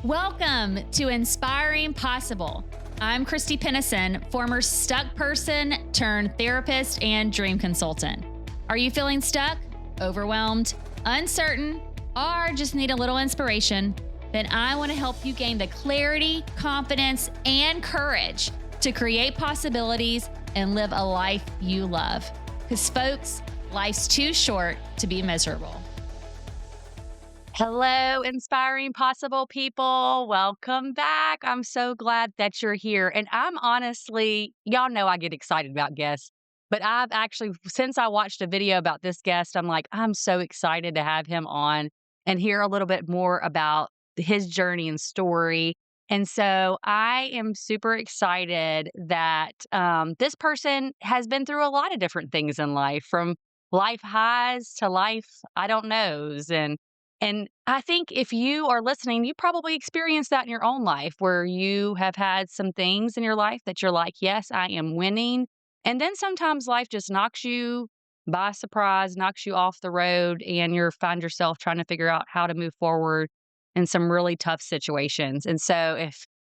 Welcome to Inspiring Possible. I'm Christy Pennison, former stuck person turned therapist and dream consultant. Are you feeling stuck, overwhelmed, uncertain, or just need a little inspiration? Then I want to help you gain the clarity, confidence, and courage to create possibilities and live a life you love. Because, folks, life's too short to be miserable. Hello, inspiring possible people. Welcome back. I'm so glad that you're here. And I'm honestly, y'all know I get excited about guests, but I've actually, since I watched a video about this guest, I'm like, I'm so excited to have him on and hear a little bit more about his journey and story. And so I am super excited that this person has been through a lot of different things in life, from life highs to life I don't knows. And I think if you are listening, you probably experienced that in your own life where you have had some things in your life that you're like, yes, I am winning. And then sometimes life just knocks you by surprise, knocks you off the road, and you find yourself trying to figure out how to move forward in some really tough situations. And so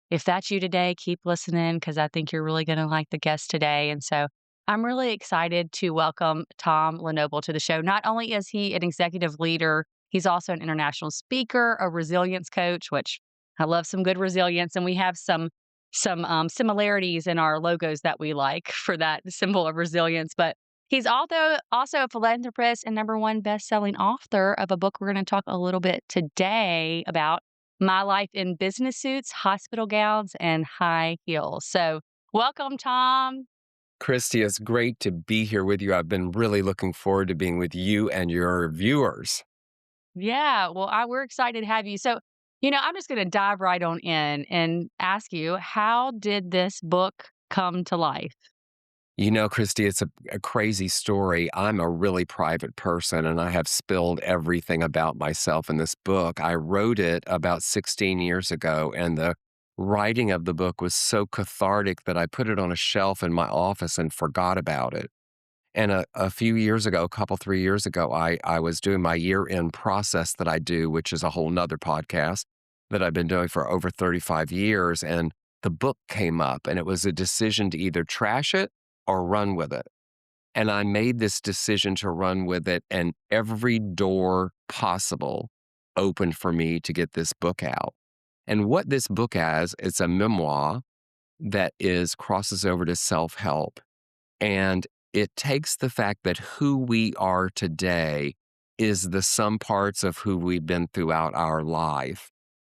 if that's you today, keep listening because I think you're really going to like the guest today. And so I'm really excited to welcome Tom Lenoble to the show. Not only is he an executive leader, he's also an international speaker, a resilience coach, which I love some good resilience, and we have some similarities in our logos that we like for that symbol of resilience. But he's also a philanthropist and number one best-selling author of a book we're going to talk a little bit today about: My Life in Business Suits, Hospital Gowns, and High Heels. So, welcome, Tom. Christy, it's great to be here with you. I've been really looking forward to being with you and your viewers. Yeah, well, we're excited to have you. So, I'm just going to dive right on in and ask you, how did this book come to life? You know, Christy, it's a crazy story. I'm a really private person and I have spilled everything about myself in this book. I wrote it about 16 years ago, and the writing of the book was so cathartic that I put it on a shelf in my office and forgot about it. And a few years ago, 3 years ago, I was doing my year-end process that I do, which is a whole nother podcast that I've been doing for over 35 years. And the book came up, and it was a decision to either trash it or run with it. And I made this decision to run with it, and every door possible opened for me to get this book out. And what this book has, it's a memoir that crosses over to self-help. And it takes the fact that who we are today is the sum parts of who we've been throughout our life.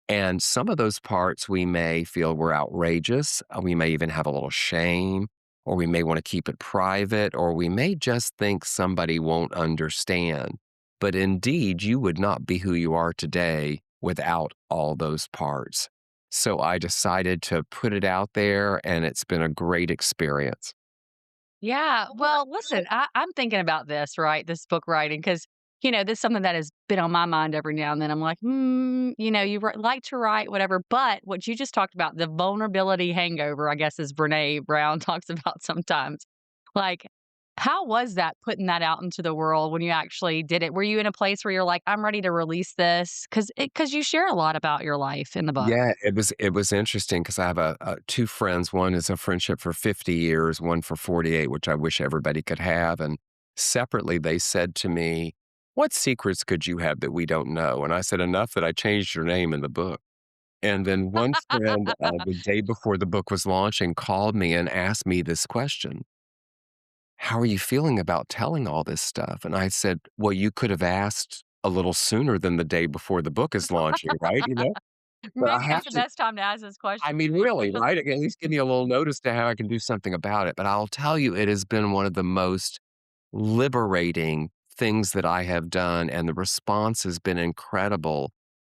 And some of those parts we may feel were outrageous. We may even have a little shame, or we may want to keep it private, or we may just think somebody won't understand. But indeed, you would not be who you are today without all those parts. So I decided to put it out there, and it's been a great experience. Yeah, well, listen, I'm thinking about this, right? This book writing, because, this is something that has been on my mind every now and then. I'm like, like to write, whatever. But what you just talked about, the vulnerability hangover, I guess, as Brene Brown talks about sometimes. Like, how was that putting that out into the world when you actually did it? Were you in a place where you're like, I'm ready to release this? Because you share a lot about your life in the book. Yeah, it was interesting because I have two friends. One is a friendship for 50 years, one for 48, which I wish everybody could have. And separately, they said to me, "What secrets could you have that we don't know?" And I said, "Enough that I changed your name in the book." And then one friend, the day before the book was launching, called me and asked me this question: "How are you feeling about telling all this stuff?" And I said, "Well, you could have asked a little sooner than the day before the book is launching, right? But I Maybe have that's the to." best time to ask this I question to mean, me. really, right? At least give me a little notice to how I can do something about it. But I'll tell you, it has been one of the most liberating things that I have done, and the response has been incredible.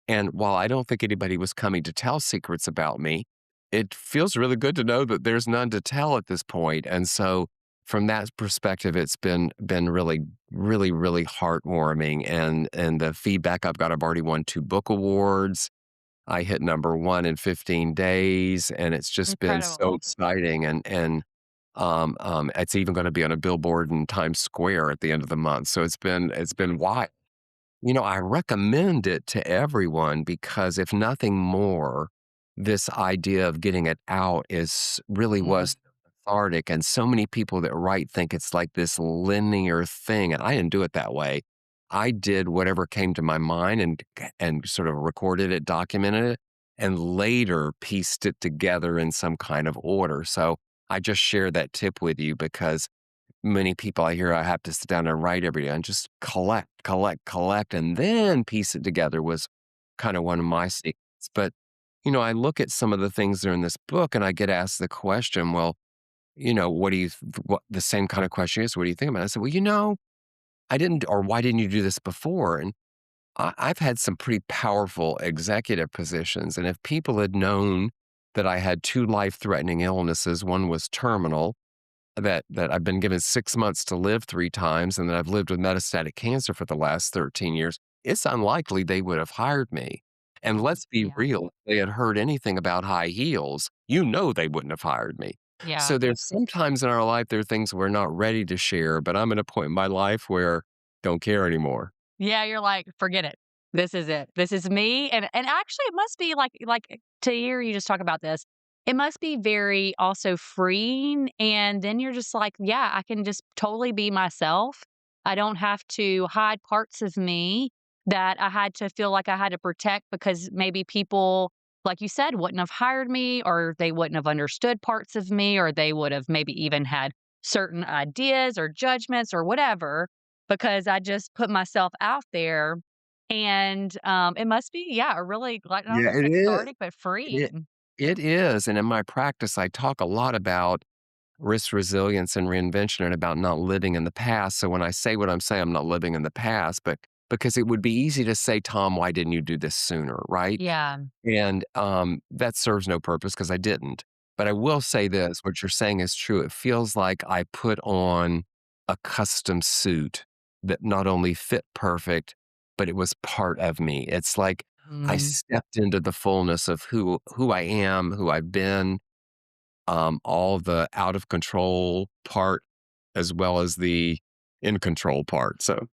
And while I don't think anybody was coming to tell secrets about me, it feels really good to know that there's none to tell at this point. And so from that perspective, it's been really, really, really heartwarming. And the feedback I've got, I've already won 2 book awards. I hit number 1 in 15 days, and it's just been so Incredible. exciting. And it's even gonna be on a billboard in Times Square at the end of the month. So it's been wild. I recommend it to everyone because if nothing more, this idea of getting it out is really Mm. was cathartic. And so many people that write think it's like this linear thing. And I didn't do it that way. I did whatever came to my mind and sort of recorded it, documented it, and later pieced it together in some kind of order. So I just share that tip with you because many people I hear I have to sit down and write every day and just collect, collect, collect, and then piece it together was kind of one of my secrets. But, I look at some of the things that are in this book and I get asked the question, well, what do you, what the same kind of question is, what do you think about it? I said, well, I didn't, or why didn't you do this before? And I've had some pretty powerful executive positions. And if people had known that I had two life threatening illnesses, one was terminal, that I've been given 6 months to live 3 times, and that I've lived with metastatic cancer for the last 13 years, it's unlikely they would have hired me. And let's be Yeah. real, if they had heard anything about high heels, they wouldn't have hired me. Yeah. So there's sometimes in our life, there are things we're not ready to share, but I'm at a point in my life where don't care anymore. Yeah, you're like, "Forget it. This is it. This is me," and actually, it must be to hear you just talk about this, it must be very also freeing, and then you're just like, "Yeah, I can just totally be myself. I don't have to hide parts of me that I had to feel like I had to protect because maybe people, like you said, wouldn't have hired me, or they wouldn't have understood parts of me, or they would have maybe even had certain ideas or judgments or whatever." Because I just put myself out there, and, it must be, yeah, a really, like, not Yeah, only it is. cathartic, but It freeing. it is, and in my practice, I talk a lot about risk resilience and reinvention and about not living in the past. So when I say what I'm saying, I'm not living in the past, but because it would be easy to say, Tom, why didn't you do this sooner? Right. Yeah, And that serves no purpose because I didn't. But I will say this what you're saying is true. It feels like I put on a custom suit that not only fit perfect, but it was part of me. It's like I mm. stepped into the fullness of who I am, who I've been, all the out of control part as well as the in control part. So,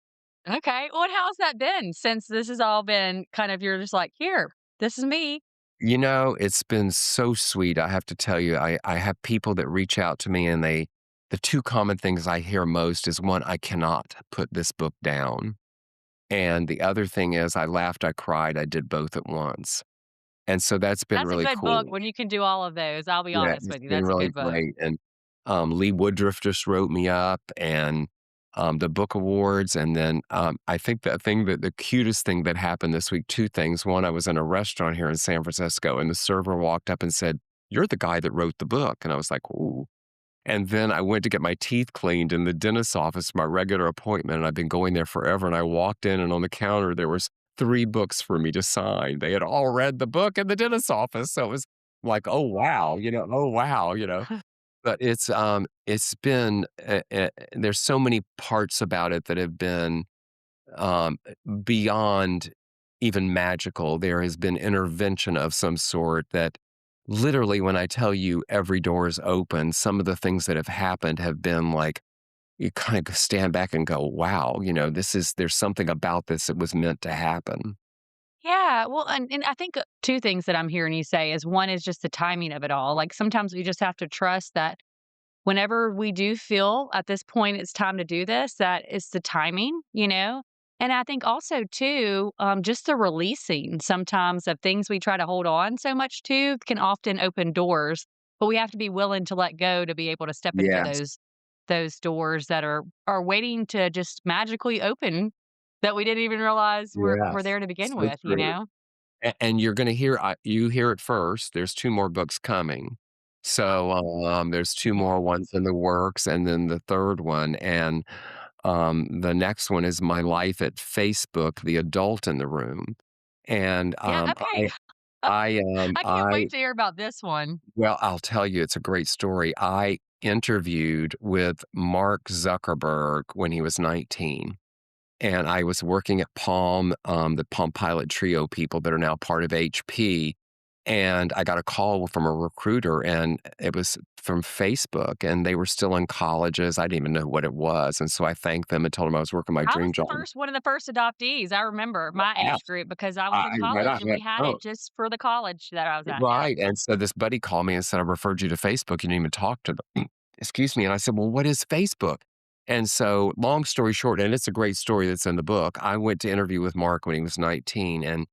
Okay, well, and how's that been since this has all been kind of you're just like, "Here, this is me." it's been so sweet. I have to tell you, I have people that reach out to me and the two common things I hear most is one, I cannot put this book down. And the other thing is, I laughed, I cried, I did both at once. And so that's been That's a really good book cool. when you can do all of those, I'll be Yeah, honest it's with you, been that's a really good book. great, and, Lee Woodruff just wrote me up, and, the book awards, and then, I think the cutest thing that happened this week, 2 things. One, I was in a restaurant here in San Francisco, and the server walked up and said, "You're the guy that wrote the book," and I was like, "Ooh." And then I went to get my teeth cleaned in the dentist's office, my regular appointment, and I've been going there forever, and I walked in, and on the counter, there was 3 books for me to sign. They had all read the book in the dentist's office, so it was like, "Oh, wow," "Oh, wow," But it's been, there's so many parts about it that have been, um, beyond even magical. There has been intervention of some sort that literally, when I tell you every door is open, some of the things that have happened have been like, you kind of stand back and go, wow, there's something about this that was meant to happen. Yeah, well, and I think, 2 things that I'm hearing you say is, one is just the timing of it all, like, sometimes we just have to trust that whenever we do feel at this point it's time to do this, that it's the timing, you know? And I think also too, just the releasing sometimes of things we try to hold on so much to can often open doors, but we have to be willing to let go to be able to step into Yes, those doors that are waiting to just magically open that we didn't even realize were yes. there to begin So with, you true. know? And you're gonna hear you hear it first, there's 2 more books coming. So, there's 2 more Yes. ones in the works, and then the 3rd one, and, the next one is my life at Facebook, The Adult in the Room. And, Yeah, okay. I can't wait to hear about this one. I'll tell you, it's a great story. I interviewed with Mark Zuckerberg when he was 19. And I was working at Palm, the Palm Pilot Trio people that are now part of HP. And I got a call from a recruiter, and it was from Facebook, and they were still in colleges. I didn't even know what it was. And so I thanked them and told them I was working my I was dream the job. first one of the first adoptees. I remember my Yeah. age group because I was in Right college on. and we had Oh, it just for the college that I was at. Yeah. right. And so this buddy called me and said, I referred you to Facebook. You didn't even talk to them. Excuse me. And I said, well, what is Facebook? And so, long story short, and it's a great story that's in the book. I went to interview with Mark when he was 19. And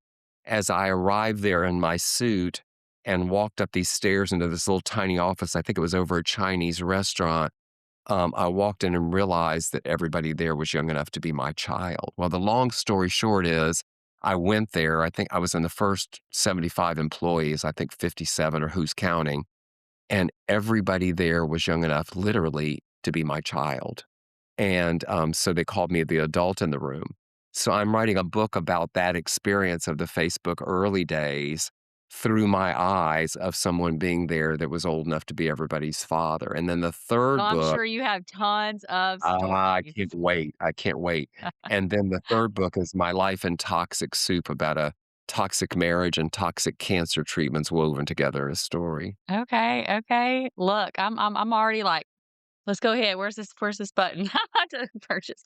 as I arrived there in my suit and walked up these stairs into this little tiny office, I think it was over a Chinese restaurant. I walked in and realized that everybody there was young enough to be my child. Well, the long story short is I went there. I think I was in the first 75 employees, I think 57 or who's counting. And everybody there was young enough, literally, to be my child. And so they called me the adult in the room. So I'm writing a book about that experience of the Facebook early days through my eyes of someone being there that was old enough to be everybody's father. And then the Well, third I'm book, sure you have tons of I stories. can't wait. I can't wait. And then the third book is My Life in Toxic Soup about a toxic marriage and toxic cancer treatments woven together in a story. Okay, okay. Look, I'm already like, let's go ahead. Where's this button to purchase?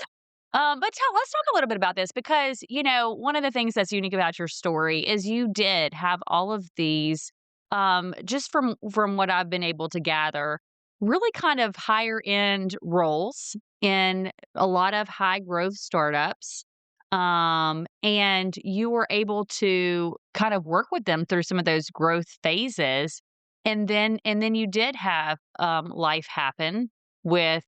Let's talk a little bit about this because, one of the things that's unique about your story is you did have all of these, just from what I've been able to gather, really kind of higher end roles in a lot of high growth startups. And you were able to kind of work with them through some of those growth phases. And then you did have life happen with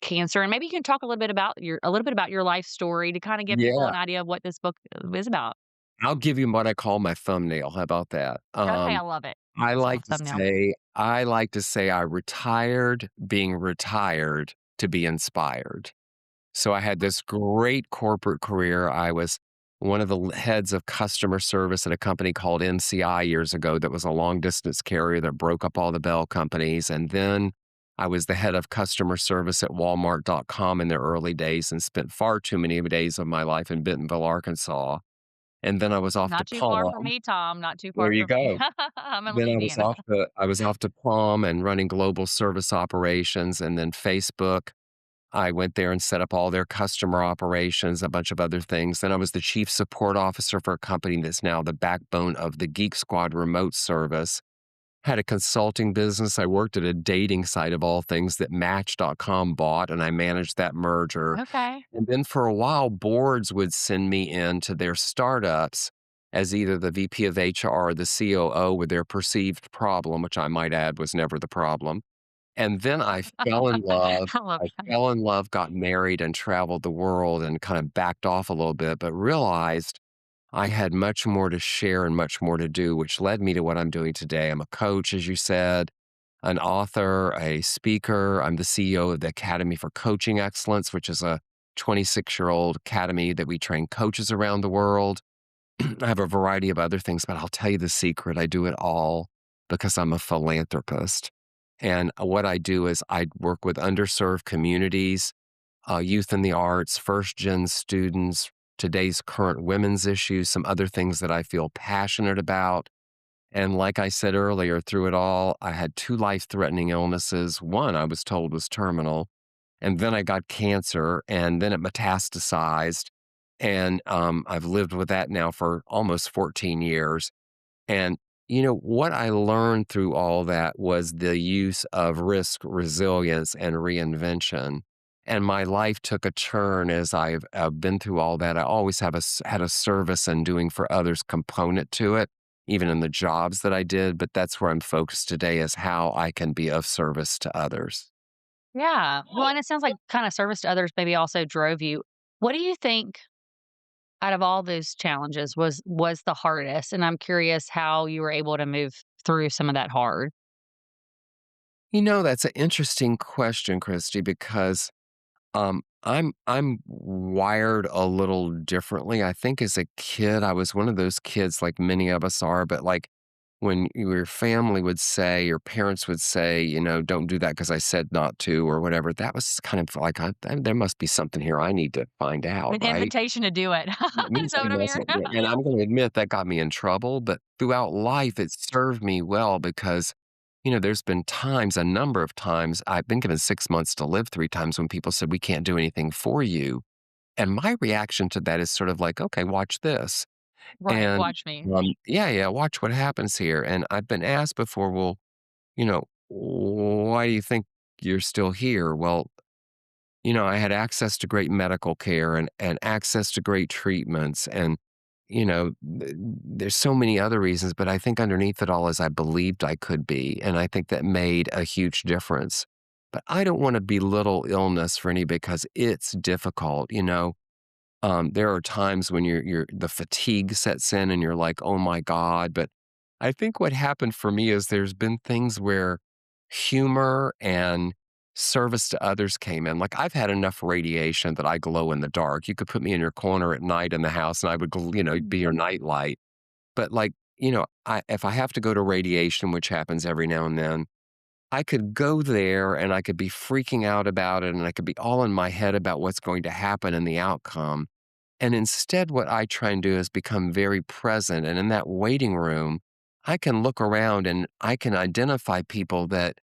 cancer, and maybe you can talk a little bit about your life story to kind of give people Yeah. an idea of what this book is about. I'll give you what I call my thumbnail. How about that? Okay, I love it. I It's all like to thumbnail. say I like to say I retired being retired to be inspired. So I had this great corporate career. I was one of the heads of customer service at a company called NCI years ago that was a long distance carrier that broke up all the Bell companies. And then I was the head of customer service at Walmart.com in the early days and spent far too many days of my life in Bentonville, Arkansas. And then I was off to Not too far from Palm. me, Tom. Not too There far you from me. go. I'm in Then Louisiana. I was off to Palm and running global service operations, and then Facebook. I went there and set up all their customer operations, a bunch of other things. Then I was the chief support officer for a company that's now the backbone of the Geek Squad remote service. Had a consulting business. I worked at a dating site of all things that Match.com bought, and I managed that merger. Okay. And then for a while, boards would send me into their startups as either the VP of HR or the COO with their perceived problem, which I might add was never the problem. And then I fell in love. I love I that. fell in love, got married, and traveled the world and kind of backed off a little bit, but realized I had much more to share and much more to do, which led me to what I'm doing today. I'm a coach, as you said, an author, a speaker. I'm the CEO of the Academy for Coaching Excellence, which is a 26-year-old academy that we train coaches around the world. I have a variety of other things, but I'll tell you the secret. I do it all because I'm a philanthropist. And what I do is I work with underserved communities, youth in the arts, first gen students, today's current women's issues, some other things that I feel passionate about. And like I said earlier, through it all, I had two life threatening illnesses. One I was told was terminal, and then I got cancer, and then it metastasized. And I've lived with that now for almost 14 years. And, what I learned through all that was the use of risk, resilience, and reinvention. And my life took a turn as I've been through all that. I always had a service and doing for others component to it, even in the jobs that I did. But that's where I'm focused today is how I can be of service to others. Yeah. Well, and it sounds like kind of service to others maybe also drove you. What do you think out of all those challenges was the hardest? And I'm curious how you were able to move through some of that hard. That's an interesting question, Christy, because I'm wired a little differently. I think as a kid, I was one of those kids like many of us are, but like when your family would say, your parents would say, "Don't do that because I said not to," or whatever, that was kind of like, there must be something here I need to find out, An right? invitation to do it. Is that what I'm hearing? And I'm gonna admit that got me in trouble, but throughout life, it served me well because, there's been times, a number of times, I've been given 6 months to live 3 times when people said, "We can't do anything for you." And my reaction to that is sort of like, "Okay, watch this." Right, And, watch me. yeah, yeah, watch what happens here. And I've been asked before, "Well, why do you think you're still here?" Well, I had access to great medical care and access to great treatments. And, there's so many other reasons, but I think underneath it all is I believed I could be. And I think that made a huge difference. But I don't want to belittle illness for any because it's difficult. There are times when the fatigue sets in and you're like, "Oh my God." But I think what happened for me is there's been things where humor and service to others came in. Like I've had enough radiation that I glow in the dark. You could put me in your corner at night in the house and I would, be your night light. But like, if I have to go to radiation, which happens every now and then, I could go there and I could be freaking out about it and I could be all in my head about what's going to happen and the outcome. And instead, what I try and do is become very present. And in that waiting room, I can look around and I can identify people that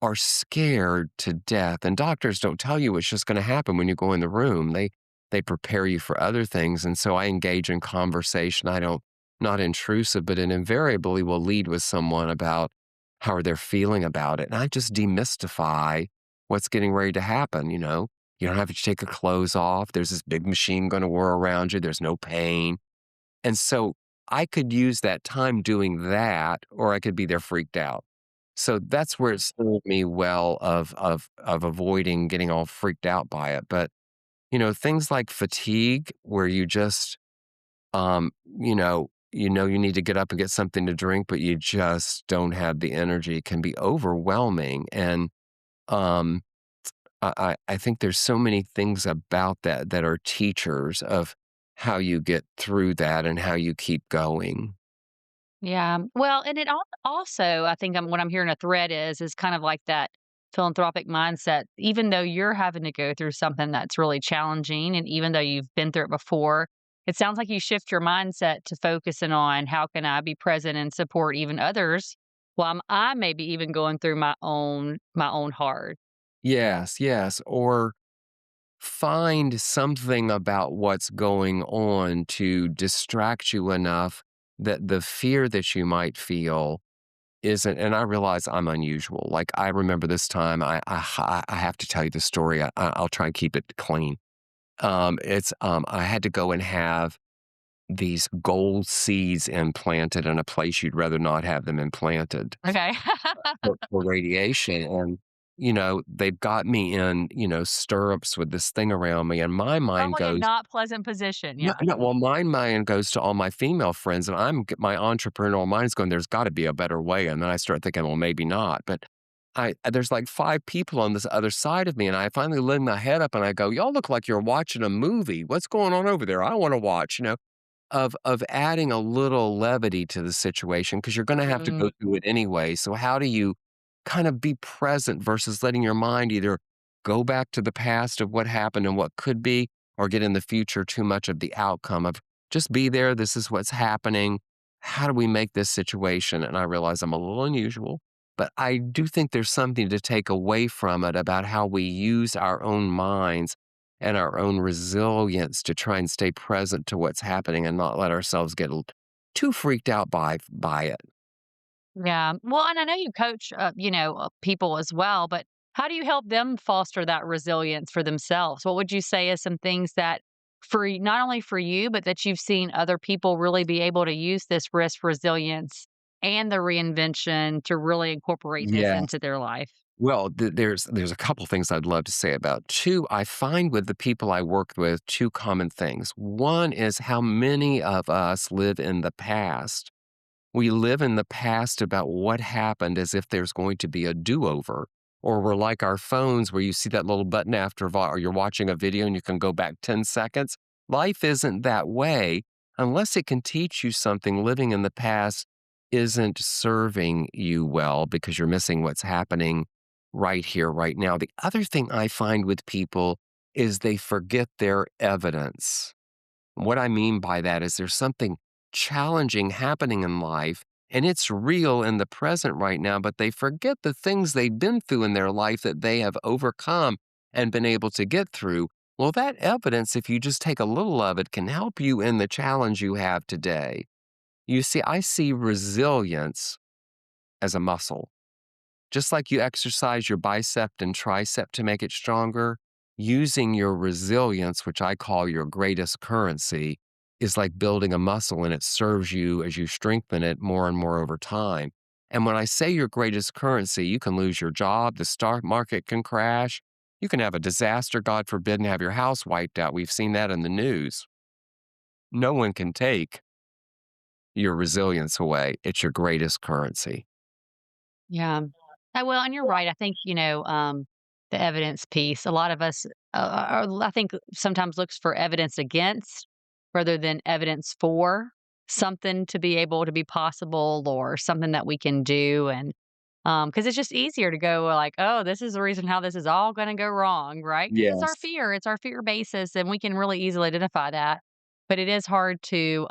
are scared to death. And doctors don't tell you what's just going to happen when you go in the room. They prepare you for other things. And so I engage in conversation. I don't, not intrusive, but it invariably will lead with someone about how they're feeling about it. And I just demystify what's getting ready to happen. You don't have to take your clothes off. There's this big machine going to whir around you. There's no pain. And so I could use that time doing that, or I could be there freaked out. So that's where it served me well of avoiding getting all freaked out by it. But, things like fatigue where you just, you need to get up and get something to drink, but you just don't have the energy can be overwhelming. And, um, I think there's so many things about that that are teachers of how you get through that and how you keep going. Yeah. Well, and also, I think what I'm hearing a thread is kind of like that philanthropic mindset. Even though you're having to go through something that's really challenging, and even though you've been through it before, it sounds like you shift your mindset to focusing on how can I be present and support even others while I may be even going through my own hard. Yes, yes. Or find something about what's going on to distract you enough that the fear that you might feel isn't. And I realize I'm unusual. Like I remember this time, I have to tell you the story. I'll try and keep it clean. I had to go and have these gold seeds implanted in a place you'd rather not have them implanted Okay. for radiation. And, they've got me in, stirrups with this thing around me. And my mind Probably a goes, not pleasant position. no, Yeah. no, well, my mind goes to all my female friends, and my entrepreneurial mind is going, "There's got to be a better way." And then I start thinking, "Well, maybe not." But there's like 5 people on this other side of me, and I finally lift my head up and I go, "Y'all look like you're watching a movie. What's going on over there? I want to watch." Of adding a little levity to the situation because you're going to have to Mm, go through it anyway. So how do you kind of be present versus letting your mind either go back to the past of what happened and what could be, or get in the future too much of the outcome of just be there. This is what's happening. How do we make this situation? And I realize I'm a little unusual, but I do think there's something to take away from it about how we use our own minds and our own resilience to try and stay present to what's happening and not let ourselves get too freaked out by it. yeah. Well, and I know you coach, people as well, but how do you help them foster that resilience for themselves? What would you say is some things that not only for you, but that you've seen other people really be able to use this risk resilience and the reinvention to really incorporate this Yeah. into their life? Well, there's a couple things I'd love to say about. Two, I find with the people I work with two common things. One is how many of us live in the past. We live in the past about what happened as if there's going to be a do-over. Or we're like our phones where you see that little button or you're watching a video and you can go back 10 seconds. Life isn't that way unless it can teach you something living in the past. isn't serving you well because you're missing what's happening right here, right now. The other thing I find with people is they forget their evidence. What I mean by that is there's something challenging happening in life and it's real in the present right now, but they forget the things they've been through in their life that they have overcome and been able to get through. Well, that evidence, if you just take a little of it, can help you in the challenge you have today. You see, I see resilience as a muscle. Just like you exercise your bicep and tricep to make it stronger, using your resilience, which I call your greatest currency, is like building a muscle and it serves you as you strengthen it more and more over time. And when I say your greatest currency, you can lose your job, the stock market can crash, you can have a disaster, God forbid, and have your house wiped out. We've seen that in the news. No one can take your resilience away. It's your greatest currency. Yeah. Well, and you're right. I think, the evidence piece, a lot of us, I think sometimes looks for evidence against rather than evidence for something to be able to be possible or something that we can do. And because it's just easier to go like, oh, this is the reason how this is all going to go wrong, right? Because Yes. it's our fear basis, and we can really easily identify that. But it is hard to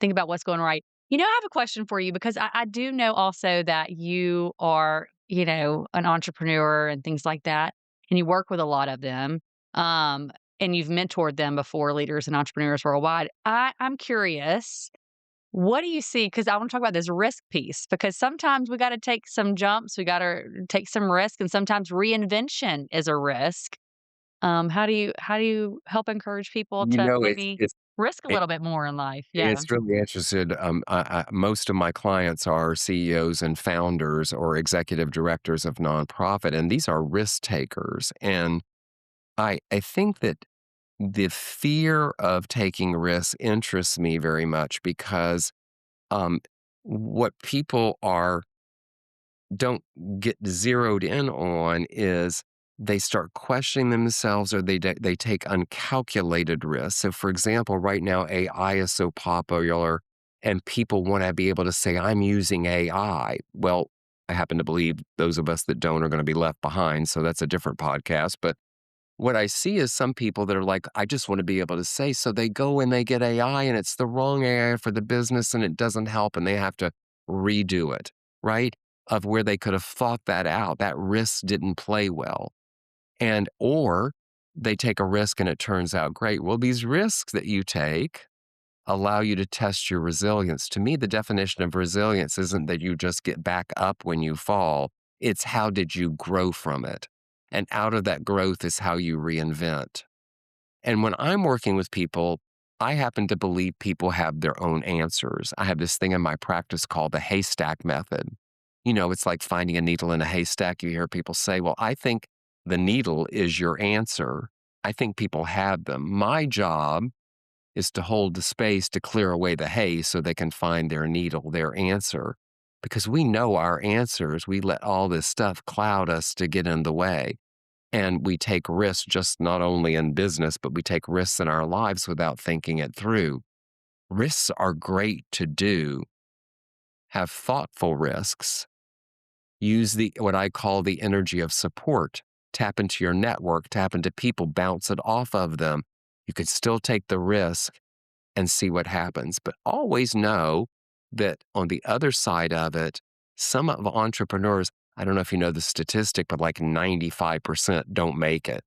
think about what's going right. I have a question for you because I do know also that you are, an entrepreneur and things like that, and you work with a lot of them. Um, and you've mentored them before, leaders and entrepreneurs worldwide. I'm curious, what do you see? Because I want to talk about this risk piece, because sometimes we got to take some jumps, we got to take some risk, and sometimes reinvention is a risk. How do you help encourage people You to know, maybe risk a little bit more in life? Yeah. it's really interesting. Most of my clients are CEOs and founders or executive directors of nonprofit, and these are risk takers. And I think that the fear of taking risks interests me very much because um, what people are don't get zeroed in on is they start questioning themselves or they take uncalculated risks. So, for example, right now AI is so popular, and people want to be able to say, "I'm using AI." Well, I happen to believe those of us that don't are going to be left behind. So that's a different podcast. But what I see is some people that are like, I just want to be able to say, so they go and they get AI and it's the wrong AI for the business and it doesn't help and they have to redo it, right? Of where they could have thought that out. That risk didn't play well. And, or they take a risk and it turns out great. Well, these risks that you take allow you to test your resilience. To me, the definition of resilience isn't that you just get back up when you fall, it's how did you grow from it? And out of that growth is how you reinvent. And when I'm working with people, I happen to believe people have their own answers. I have this thing in my practice called the haystack method. It's like finding a needle in a haystack. You hear people say, well, I think the needle is your answer. I think people have them. My job is to hold the space to clear away the hay so they can find their needle, their answer. Because we know our answers, we let all this stuff cloud us to get in the way. And we take risks just not only in business, but we take risks in our lives without thinking it through. Risks are great to do. Have thoughtful risks. Use the what I call the energy of support. Tap into your network, tap into people, bounce it off of them. You could still take the risk and see what happens. But always know that on the other side of it, some of entrepreneurs, I don't know if you know the statistic, but like 95% don't make it.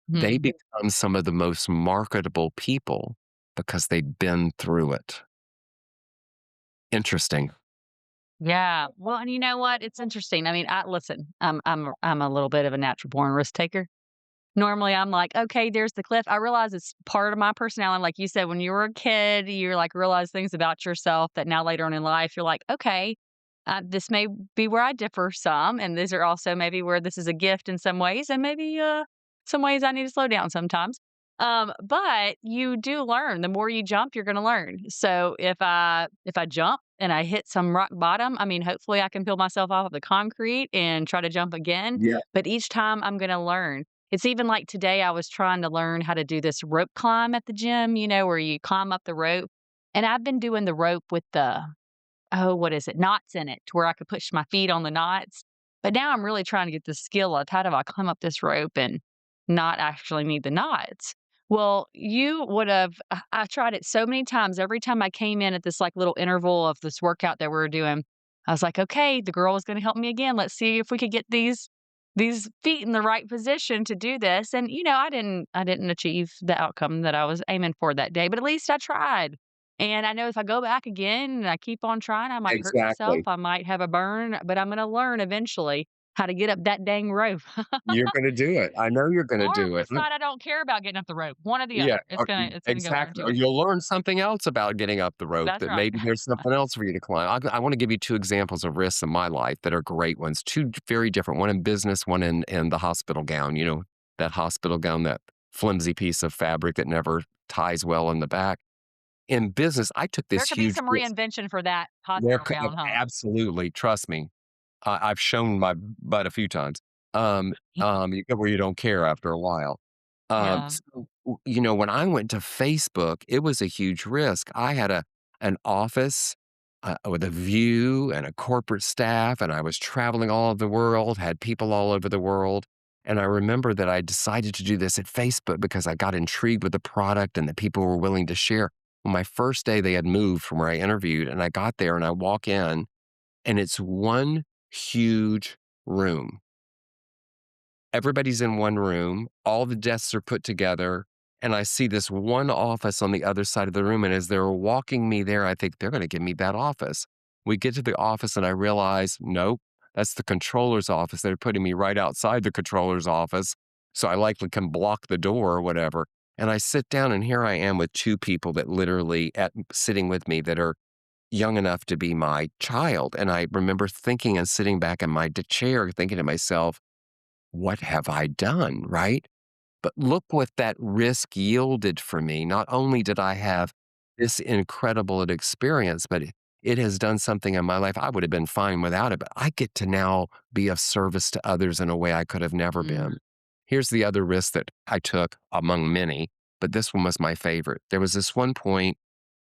They Hmm. become some of the most marketable people because they've been through it. Interesting. Yeah. Well, and you know what? It's interesting. I mean, I listen. I'm a little bit of a natural born risk taker. Normally, I'm like, okay, there's the cliff. I realize it's part of my personality. Like you said, when you were a kid, you're like realize things about yourself that now later on in life, you're like, okay, this may be where I differ some, and these are also maybe where this is a gift in some ways, and maybe some ways I need to slow down sometimes. But you do learn. The more you jump, you're going to learn. So if I jump and I hit some rock bottom, I mean, hopefully I can peel myself off of the concrete and try to jump again. Yeah. But each time I'm going to learn. It's even like today, I was trying to learn how to do this rope climb at the gym, where you climb up the rope. And I've been doing the rope with oh, what is it? Knots in it to where I could push my feet on the knots. But now I'm really trying to get the skill of how do I climb up this rope and not actually need the knots. Well, you would have, I tried it so many times. Every time I came in at this like little interval of this workout that we were doing, I was like, okay, the girl was going to help me again. Let's see if we could get these feet in the right position to do this. And I didn't achieve the outcome that I was aiming for that day, but at least I tried. And I know if I go back again and I keep on trying, I might hurt myself. Exactly. I might have a burn, but I'm going to learn eventually how to get up that dang rope. You're gonna do it. I know you're gonna Or do it. decide I don't care about getting up the rope. One or the Yeah, other. It's gonna go one or exactly, two or ways. you'll learn something else about getting up the rope That's that right. maybe there's something else for you to climb. I wanna give you 2 examples of risks in my life that are great ones, 2 very different, one in business, one in the hospital gown, that hospital gown, that flimsy piece of fabric that never ties well in the back. In business, I took There this could be huge some risk. reinvention for that There hospital could gown, huh? absolutely, trust me. I've shown my butt a few times, where you don't care after a while. Yeah. When I went to Facebook, it was a huge risk. I had an office with a view and a corporate staff, and I was traveling all over the world, had people all over the world. And I remember that I decided to do this at Facebook because I got intrigued with the product and the people were willing to share. Well, my first day, they had moved from where I interviewed, and I got there and I walk in, and it's one huge room. Everybody's in one room, all the desks are put together, and I see this one office on the other side of the room, and as they're walking me there, I think, "They're gonna give me that office." We get to the office, and I realize, nope, that's the controller's office. They're putting me right outside the controller's office, so I likely can block the door or whatever, and I sit down, and here I am with 2 people that literally sitting with me that are young enough to be my child, and I remember thinking and sitting back in my chair thinking to myself, "What have I done?" Right? But look what that risk yielded for me. Not only did I have this incredible experience, but it has done something in my life. I would have been fine without it, but I get to now be of service to others in a way I could have never Mm. been. Here's the other risk that I took among many, but this one was my favorite. There was this one point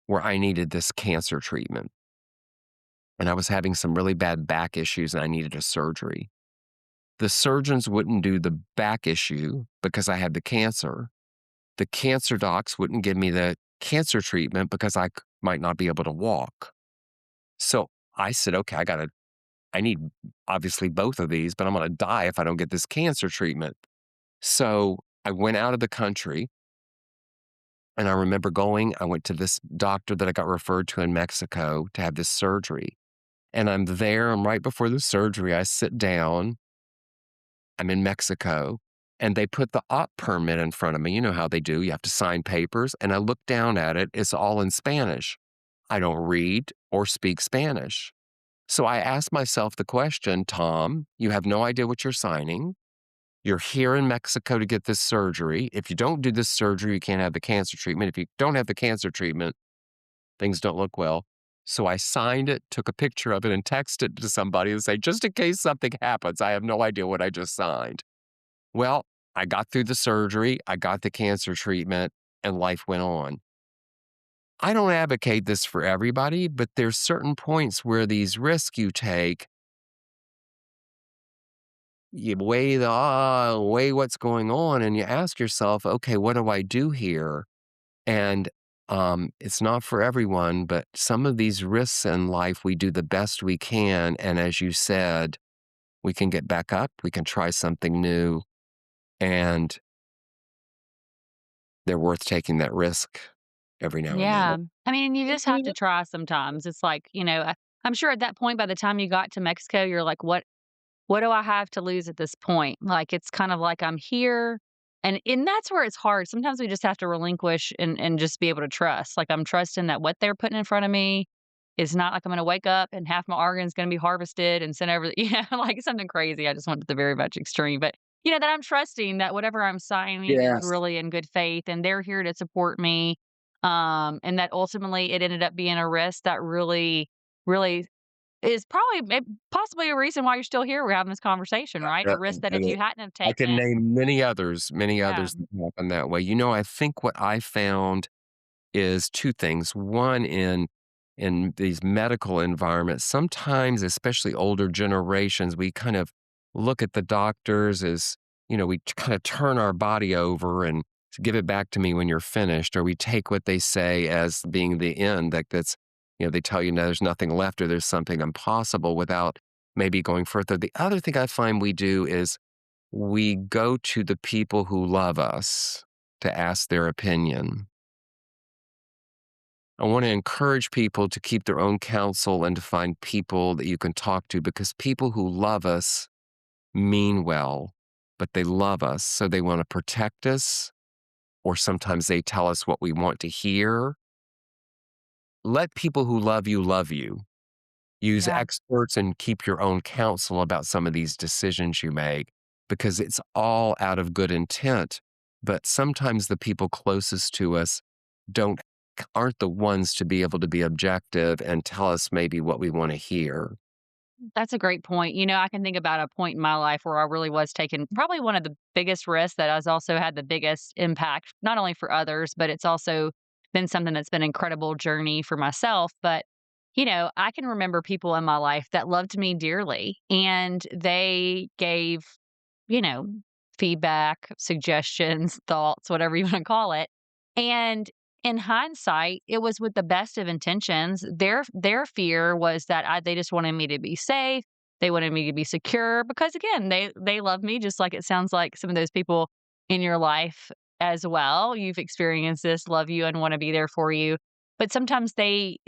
where I needed this cancer treatment, and I was having some really bad back issues and I needed a surgery. The surgeons wouldn't do the back issue because I had the cancer. The cancer docs wouldn't give me the cancer treatment because might not be able to walk. So I said, okay, I need obviously both of these, but I'm going to die if I don't get this cancer treatment. So I went out of the country and I remember I went to this doctor that I got referred to in Mexico to have this surgery. And I'm there, I'm right before the surgery. I sit down, I'm in Mexico, and they put the op permit in front of me. You know how they do. You have to sign papers. And I look down at it, it's all in Spanish. I don't read or speak Spanish. So I asked myself the question, Tom, you have no idea what you're signing. You're here in Mexico to get this surgery. If you don't do this surgery, you can't have the cancer treatment. If you don't have the cancer treatment, things don't look well. So I signed it, took a picture of it, and texted it to somebody and say, just in case something happens, I have no idea what I just signed. Well, I got through the surgery, I got the cancer treatment, and life went on. I don't advocate this for everybody, but there's certain points where these risks you take, you weigh what's going on, and you ask yourself, okay, what do I do here? And it's not for everyone, but some of these risks in life, we do the best we can. And as you said, we can get back up, we can try something new, and they're worth taking that risk every now and then. Yeah. I mean, you just have to try sometimes. It's like, I'm sure at that point, by the time you got to Mexico, you're like, what do I have to lose at this point? Like, it's kind of like I'm here. And that's where it's hard. Sometimes we just have to relinquish and just be able to trust. Like, I'm trusting that what they're putting in front of me is not like I'm going to wake up and half my organs going to be harvested and sent over, like something crazy. I just went to the very much extreme. But, that I'm trusting that whatever I'm signing is Yes. really in good faith and they're here to support me. And that ultimately it ended up being a risk that really, really is probably possibly a reason why you're still here. We're having this conversation, right? A risk that if you hadn't have I can taken, name many yeah, others that happen that way. I think what I found is 2 things. One, in in these medical environments, sometimes, especially older generations, we kind of look at the doctors as, we kind of turn our body over and give it back to me when you're finished, or we take what they say as being the end. They tell you no, there's nothing left or there's something impossible without maybe going further. The other thing I find we do is we go to the people who love us to ask their opinion. I want to encourage people to keep their own counsel and to find people that you can talk to, because people who love us mean well, but they love us. So they want to protect us, or sometimes they tell us what we want to hear. Let people who love you love you. Use Yeah. experts and keep your own counsel about some of these decisions you make, because it's all out of good intent. But sometimes the people closest to us don't aren't the ones to be able to be objective and tell us maybe what we want to hear. That's a great point. I can think about a point in my life where I really was taking probably one of the biggest risks that has also had the biggest impact, not only for others, but it's also been something that's been an incredible journey for myself. But, I can remember people in my life that loved me dearly and they gave, you know, feedback, suggestions, thoughts, whatever you want to call it. And in hindsight, it was with the best of intentions. Their fear was that they just wanted me to be safe. They wanted me to be secure because again, they love me just like it sounds like some of those people in your life as well. You've experienced this, love you and want to be there for you. But sometimes they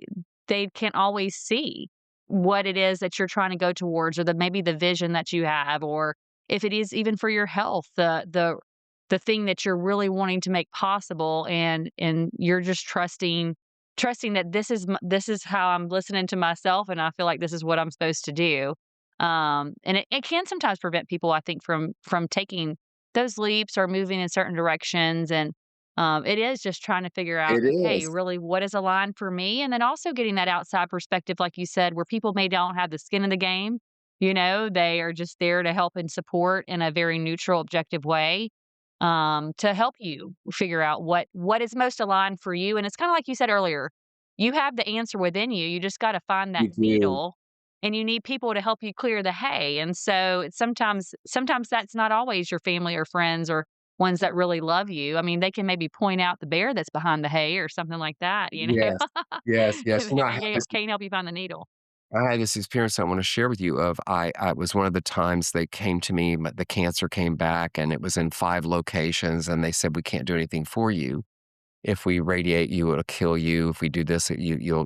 can't always see what it is that you're trying to go towards or maybe the vision that you have, or if it is even for your health, the thing that you're really wanting to make possible, and you're just trusting that this is how I'm listening to myself and I feel like this is what I'm supposed to do. And it can sometimes prevent people, I think, from taking those leaps or moving in certain directions. And it is just trying to figure out, It okay, is. really what is aligned for me? And then also getting that outside perspective, like you said, where people may don't have the skin in the game. They are just there to help and support in a very neutral, objective way, to help you figure out what is most aligned for you. And it's kind of like you said earlier, you have the answer within you. You just got to find that You do. needle, and you need people to help you clear the hay. And so it's sometimes that's not always your family or friends or ones that really love you. I mean, they can maybe point out the bear that's behind the hay or something like that. Yes. Yes, yes. They can't help you find the needle. I had this experience I want to share with you of I was one of the times they came to me, the cancer came back and it was in 5 locations, and they said, "We can't do anything for you. If we radiate you, it'll kill you. If we do this, you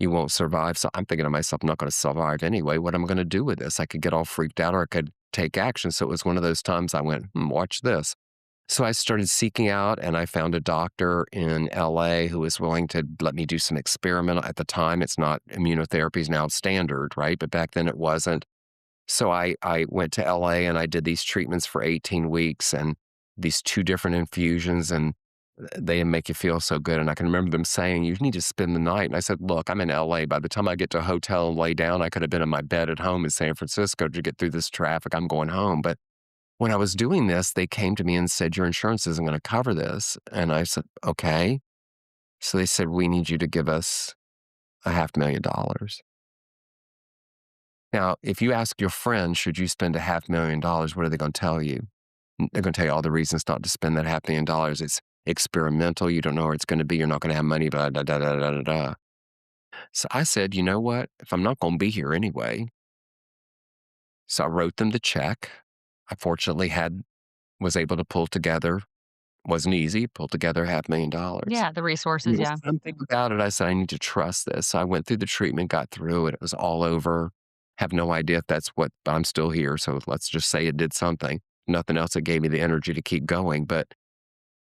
won't survive." So I'm thinking to myself, "I'm not gonna survive anyway. What am I gonna do with this?" I could get all freaked out or I could take action. So it was one of those times I went, watch this." So I started seeking out and I found a doctor in LA who was willing to let me do some experiment. At the time, it's not immunotherapy is now standard, right? But back then it wasn't. So I went to LA and I did these treatments for 18 weeks and these 2 different infusions, and they make you feel so good. And I can remember them saying, "You need to spend the night." And I said, "Look, I'm in LA. By the time I get to a hotel and lay down, I could have been in my bed at home in San Francisco to get through this traffic. I'm going home." But when I was doing this, they came to me and said, "Your insurance isn't going to cover this." And I said, "Okay." So they said, "We need you to give us a $500,000. Now, if you ask your friend, should you spend a $500,000, what are they going to tell you? They're going to tell you all the reasons not to spend that $500,000. It's experimental. You don't know where it's going to be. You're not going to have money, blah, da, da, da, da, da, da. So I said, you know what? If I'm not going to be here anyway. So I wrote them the check. I fortunately was able to pull together. Wasn't easy, pulled together $500,000. Yeah, the And resources. there was Yeah. something about it, I said, "I need to trust this." So I went through the treatment, got through it, it was all over. Have no idea if that's what but I'm still here, so let's just say it did something. Nothing else that gave me the energy to keep going, but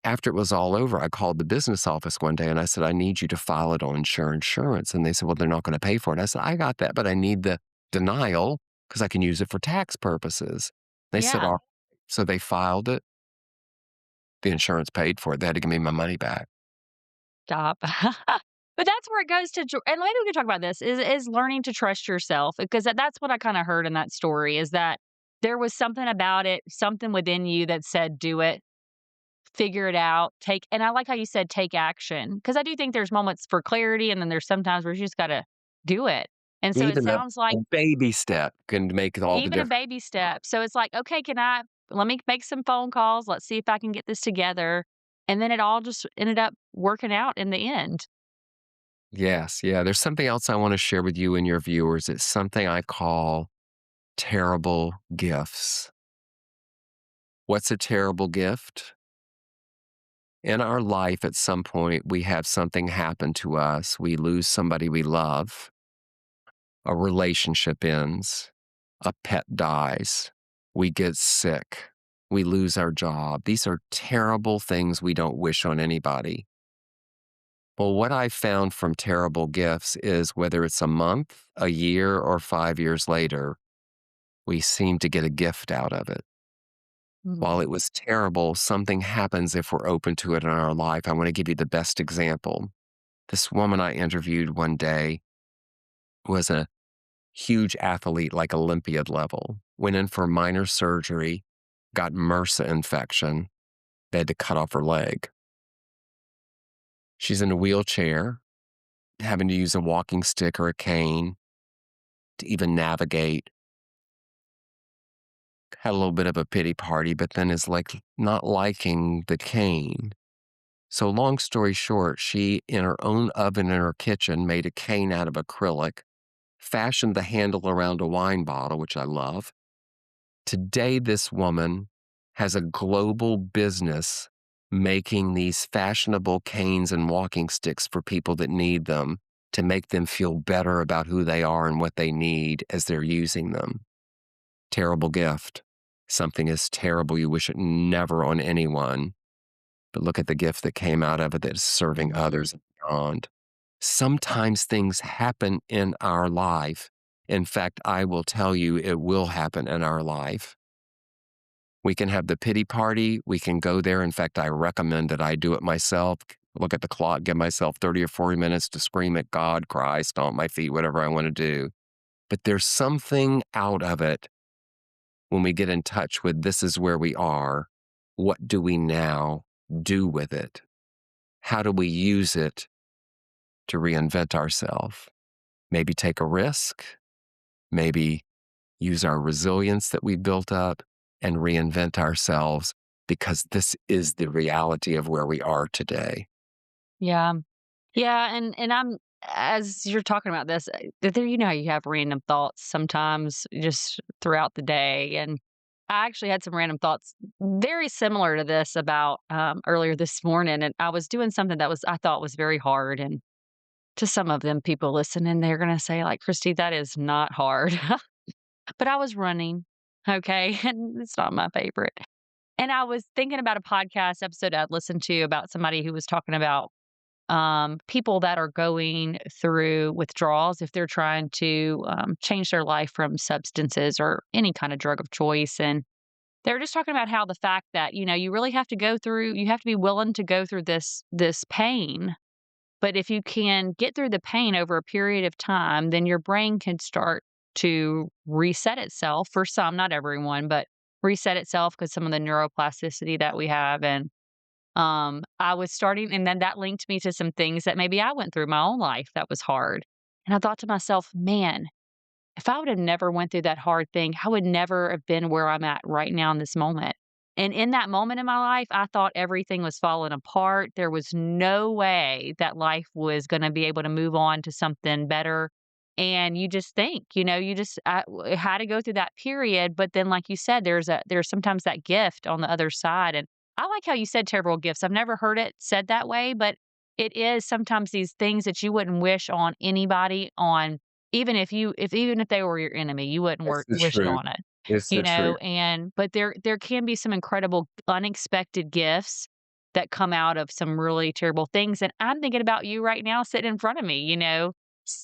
after it was all over, I called the business office one day and I said, "I need you to file it on insurance." And they said, "Well, they're not gonna pay for it." I said, "I got that, but I need the denial because I can use it for tax purposes." They said, Yeah. "All." So they filed it, the insurance paid for it, they had to give me my money back. Stop. But that's where it goes to and maybe we can talk about this, is learning to trust yourself, because that's what I kinda heard in that story, is that there was something about it, something within you that said, "Do it," figure it out, and I like how you said take action, because I do think there's moments for clarity, and then there's sometimes where you just gotta do it. And so it Even sounds a like baby step can make all the even a difference. baby step. So it's like, okay, let me make some phone calls. Let's see if I can get this together. And then it all just ended up working out in the end. Yes, yeah. There's something else I want to share with you and your viewers. It's something I call terrible gifts. What's a terrible gift? In our life, at some point, we have something happen to us. We lose somebody we love, a relationship ends, a pet dies, we get sick, we lose our job. These are terrible things we don't wish on anybody. Well, what I found from terrible gifts is whether it's a month, a year, or 5 years later, we seem to get a gift out of it. While Mhm. it was terrible, something happens if we're open to it in our life. I want to give you the best example. This woman I interviewed one day was a huge athlete, like Olympiad level, went in for minor surgery, got MRSA infection. They had to cut off her leg. She's in a wheelchair, having to use a walking stick or a cane to even navigate. Had a little bit of a pity party, but then is like not liking the cane. So, long story short, she, in her own oven in her kitchen, made a cane out of acrylic, fashioned the handle around a wine bottle, which I love. Today, this woman has a global business making these fashionable canes and walking sticks for people that need them to make them feel better about who they are and what they need as they're using them. Terrible gift. Something is terrible. You wish it never on anyone. But look at the gift that came out of it that is serving Mhm. others and beyond. Sometimes things happen in our life. In fact, I will tell you, it will happen in our life. We can have the pity party. We can go there. In fact, I recommend that I do it myself. Look at the clock, give myself 30 or 40 minutes to scream at God, cry, stomp my feet, whatever I want to do. But there's something out of it when we get in touch with this is where we are. What do we now do with it? How do we use it to reinvent ourselves? Maybe take a risk, maybe use our resilience that we built up and reinvent ourselves because this is the reality of where we are today. Yeah. Yeah, and I'm as you're talking about this, there how you have random thoughts sometimes just throughout the day, and I actually had some random thoughts very similar to this about earlier this morning, and I was doing something that was I thought was very hard, and to some of them people listening, they're gonna say like, "Christy, that is not hard," but I was running, okay, and it's not my favorite, and I was thinking about a podcast episode I'd listened to about somebody who was talking about people that are going through withdrawals if they're trying to change their life from substances or any kind of drug of choice. And they're just talking about how the fact that you really have to you have to be willing to go through this pain. But if you can get through the pain over a period of time, then your brain can start to reset itself for some, not everyone, but reset itself because some of the neuroplasticity that we have. And I was starting and then that linked me to some things that maybe I went through my own life that was hard. And I thought to myself, "Man, if I would have never went through that hard thing, I would never have been where I'm at right now in this moment." And in that moment in my life, I thought everything was falling apart. There was no way that life was going to be able to move on to something better. And you just think, you just had to go through that period. But then, like you said, there's sometimes that gift on the other side. And I like how you said terrible gifts. I've never heard it said that way, but it is sometimes these things that you wouldn't wish on anybody on even if they were your enemy, you wouldn't It's the wish it truth. on it, It's the truth. and but there can be some incredible unexpected gifts that come out of some really terrible things, and I'm thinking about you right now sitting in front of me,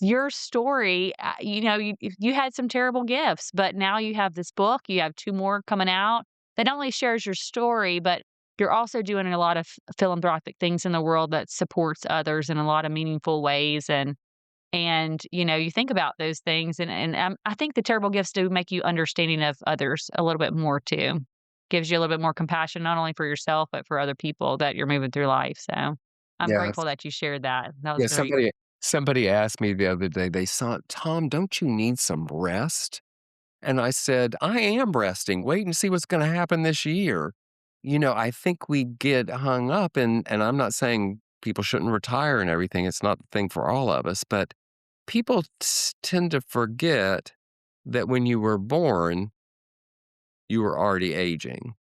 your story, you had some terrible gifts, but now you have this book, you have 2 more coming out that not only shares your story, but you're also doing a lot of philanthropic things in the world that supports others in a lot of meaningful ways, and, you think about those things, and I think the terrible gifts do make you understanding of others a little bit more too. gives you a little bit more compassion, not only for yourself, but for other people that you're moving through life. So I'm Yes. grateful that you shared that. That was Yeah, great. somebody asked me the other day, they saw, "Tom, don't you need some rest?" And I said, "I am resting. Wait and see what's gonna happen this year." I think we get hung up and I'm not saying people shouldn't retire and everything, it's not the thing for all of us, but people tend to forget that when you were born, you were already aging.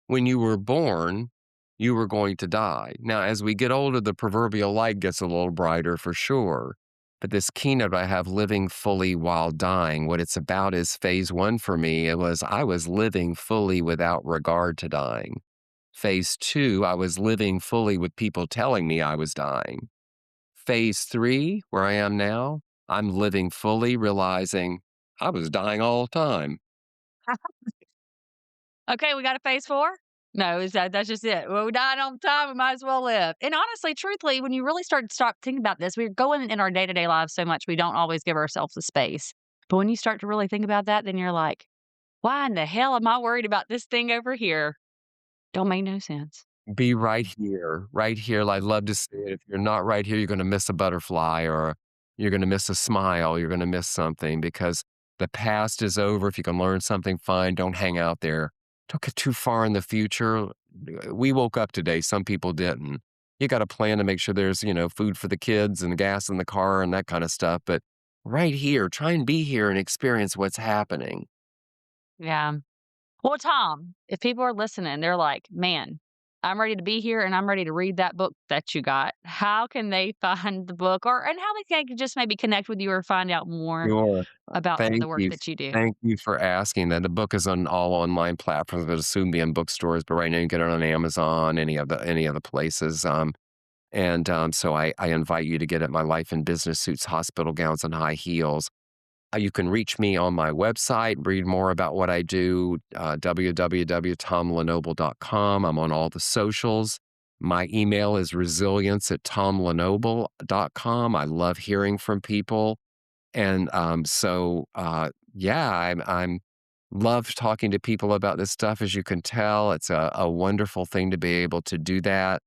When you were born, you were going to die. Now, as we get older, the proverbial light gets a little brighter for sure. But this keynote I have, Living Fully While Dying, what it's about is phase one for me. I was living fully without regard to dying. Phase two, I was living fully with people telling me I was dying. Phase three, where I am now, I'm living fully, realizing I was dying all the time. Okay, we got a phase 4? No, is that's just it. Well, we died on time, we might as well live. And honestly, truthfully, when you really start thinking about this, we're going in our day-to-day lives so much, we don't always give ourselves the space. But when you start to really think about that, then you're like, "Why in the hell am I worried about this thing over here? Don't make no sense." Be right here, right here. I'd love to see it. If you're not right here, you're gonna miss a butterfly or you're gonna miss a smile, you're gonna miss something because the past is over. If you can learn something, fine. Don't hang out there. Don't get too far in the future. We woke up today, some people didn't. You got a plan to make sure there's, food for the kids and gas in the car and that kind of stuff. But right here, try and be here and experience what's happening. Yeah. Well, Tom, if people are listening, they're like, "Man, I'm ready to be here and I'm ready to read that book that you got." How can they find the book and how they can just maybe connect with you or find out more Sure. about some of Thank the work you. that you do? Thank you for asking that. The book is on all online platforms, but it'll soon be in bookstores. But right now, you can get it on Amazon, any of the places. So I invite you to get it. My life in business suits, hospital gowns, and high heels. You can reach me on my website, read more about what I do, www.tomlenoble.com. I'm on all the socials. My email is resilience@tomlenoble.com. I love hearing from people. And yeah, I'm love talking to people about this stuff. As you can tell, it's a wonderful thing to be able to do that.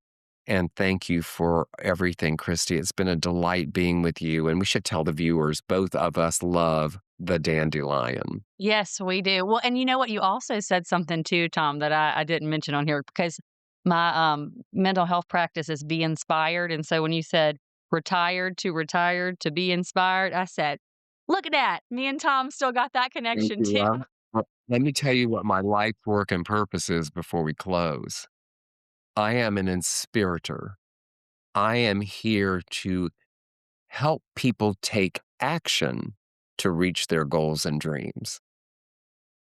And thank you for everything, Christy. It's been a delight being with you. And we should tell the viewers, both of us love the dandelion. Yes, we do. Well, and you know what? You also said something too, Tom, that I didn't mention on here because my mental health practice is Be Inspired. And so when you said retired to be inspired, I said, look at that. Me and Tom still got that Thank connection you. too. Let me tell you what my life work and purpose is before we close. I am an inspirator. I am here to help people take action to reach their goals and dreams.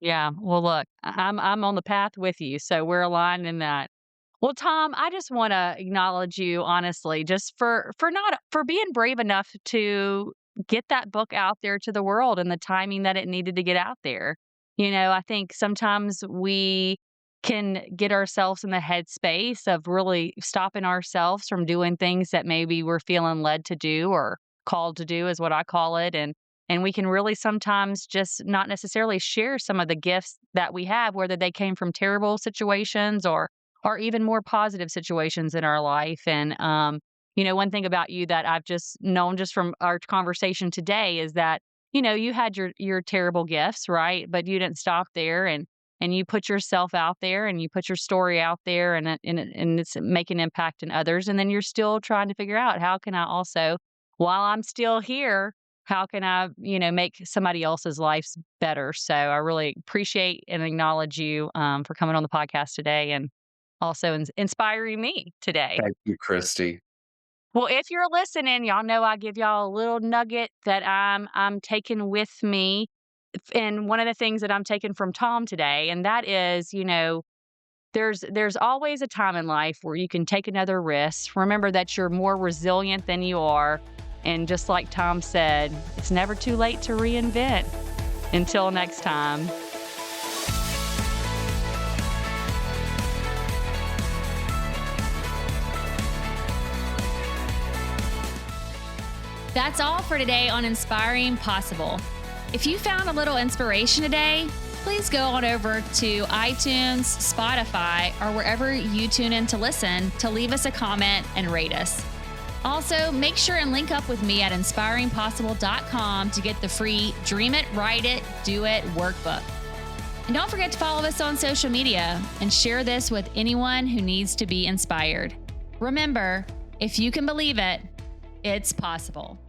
Yeah. Well, look, I'm on the path with you, so we're aligned in that. Well, Tom, I just want to acknowledge you honestly, just for being brave enough to get that book out there to the world and the timing that it needed to get out there. I think sometimes we can get ourselves in the headspace of really stopping ourselves from doing things that maybe we're feeling led to do or called to do is what I call it. And we can really sometimes just not necessarily share some of the gifts that we have, whether they came from terrible situations or even more positive situations in our life. And one thing about you that I've just known just from our conversation today is that, you had your terrible gifts, right? But you didn't stop there and you put yourself out there and you put your story out there and it's making impact in others. And then you're still trying to figure out how can I also, while I'm still here, how can I, make somebody else's lives better? So I really appreciate and acknowledge you for coming on the podcast today and also inspiring me today. Thank you, Christy. Well, if you're listening, y'all know I give y'all a little nugget that I'm taking with me. And one of the things that I'm taking from Tom today, and that is, there's always a time in life where you can take another risk. Remember that you're more resilient than you are. And just like Tom said, it's never too late to reinvent. Until next time. That's all for today on Inspiring Possible. If you found a little inspiration today, please go on over to iTunes, Spotify, or wherever you tune in to listen to leave us a comment and rate us. Also, make sure and link up with me at inspiringpossible.com to get the free Dream It, Write It, Do It workbook. And don't forget to follow us on social media and share this with anyone who needs to be inspired. Remember, if you can believe it, it's possible.